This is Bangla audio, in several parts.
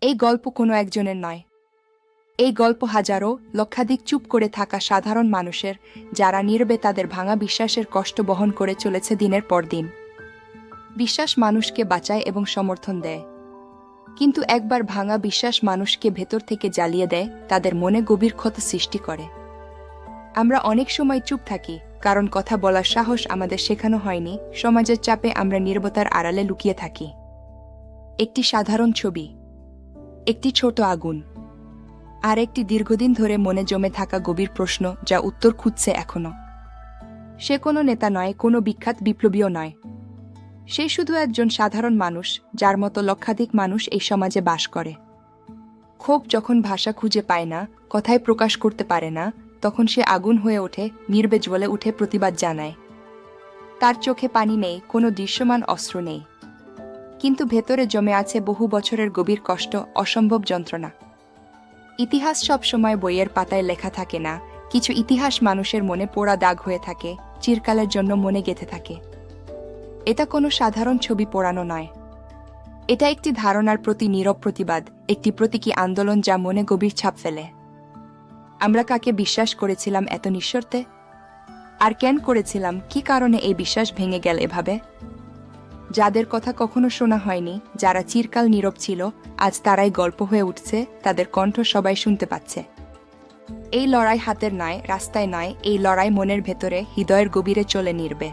এই গল্প কোনো একজনের নয়। এই গল্প হাজারো লক্ষাধিক চুপ করে থাকা সাধারণ মানুষের, যারা নীরবে তাদের ভাঙা বিশ্বাসের কষ্ট বহন করে চলেছে দিনের পর দিন। বিশ্বাস মানুষকে বাঁচায় এবং সমর্থন দেয়, কিন্তু একবার ভাঙা বিশ্বাস মানুষকে ভেতর থেকে জ্বালিয়ে দেয়, তাদের মনে গভীর ক্ষত সৃষ্টি করে। আমরা অনেক সময় চুপ থাকি কারণ কথা বলার সাহস আমাদের শেখানো হয়নি, সমাজের চাপে আমরা নীরবতার আড়ালে লুকিয়ে থাকি। একটি সাধারণ ছবি, একটি ছোট আগুন, আর একটি দীর্ঘদিন ধরে মনে জমে থাকা গভীর প্রশ্ন যা উত্তর খুঁজছে এখনো। সে কোনো নেতা নয়, কোনো বিখ্যাত বিপ্লবীও নয়। সে শুধু একজন সাধারণ মানুষ, যার মতো লক্ষাধিক মানুষ এই সমাজে বাস করে। ক্ষোভ যখন ভাষা খুঁজে পায় না, কথায় প্রকাশ করতে পারে না, তখন সে আগুন হয়ে ওঠে, নীরবে জ্বলে উঠে প্রতিবাদ জানায়। তার চোখে পানি নেই, কোনো দৃশ্যমান অস্ত্র নেই, কিন্তু ভেতরে জমে আছে বহু বছরের গভীর কষ্ট, অসম্ভব যন্ত্রণা। ইতিহাস সব সময় বইয়ের পাতায় লেখা থাকে না, কিছু ইতিহাস মানুষের মনে পোড়া দাগ হয়ে থাকে, চিরকালের জন্য মনে গেঁথে থাকে। এটা কোনো সাধারণ ছবি পোড়ানো নয়, এটা একটি ধারণার প্রতি নীরব প্রতিবাদ, একটি প্রতীকী আন্দোলন যা মনে গভীর ছাপ ফেলে। আমরা কাকে বিশ্বাস করেছিলাম এত নিঃশর্তে? আর কেন করেছিলাম? কি কারণে এই বিশ্বাস ভেঙে গেল এভাবে? যাদের কথা কখনো শোনা হয়নি, যারা চিরকাল নীরব ছিল, আজ তারাই গল্প হয়ে উঠছে, তাদের কণ্ঠ সবাই শুনতে পাচ্ছে। এই লড়াই হাতের নয়, রাস্তায় নয়, এই লড়াই মনের ভেতরে, হৃদয়ের গভীরে চলে নীরবে।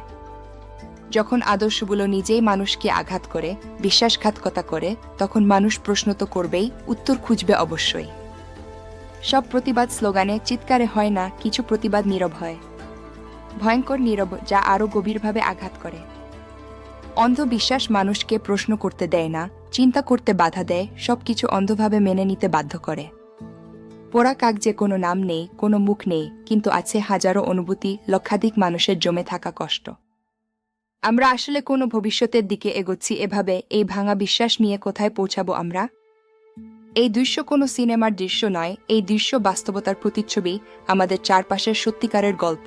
যখন আদর্শগুলো নিজেই মানুষকে আঘাত করে, বিশ্বাসঘাতকতা করে, তখন মানুষ প্রশ্ন তো করবেই, উত্তর খুঁজবে অবশ্যই। সব প্রতিবাদ স্লোগানে, চিৎকারে হয় না, কিছু প্রতিবাদ নীরব হয়। ভয়ঙ্কর নীরব, যা আরও গভীরভাবে আঘাত করে। অন্ধবিশ্বাস মানুষকে প্রশ্ন করতে দেয় না, চিন্তা করতে বাধা দেয়, সবকিছু অন্ধভাবে মেনে নিতে বাধ্য করে। পোড়া কাগজে কোনো নাম নেই, কোনো মুখ নেই, কিন্তু আছে হাজারো অনুভূতি, লক্ষাধিক মানুষের জমে থাকা কষ্ট। আমরা আসলে কোনো ভবিষ্যতের দিকে এগোচ্ছি এভাবে? এই ভাঙা বিশ্বাস নিয়ে কোথায় পৌঁছাবো আমরা? এই দৃশ্য কোনো সিনেমার দৃশ্য নয়, এই দৃশ্য বাস্তবতার প্রতিচ্ছবি, আমাদের চারপাশের সত্যিকারের গল্প।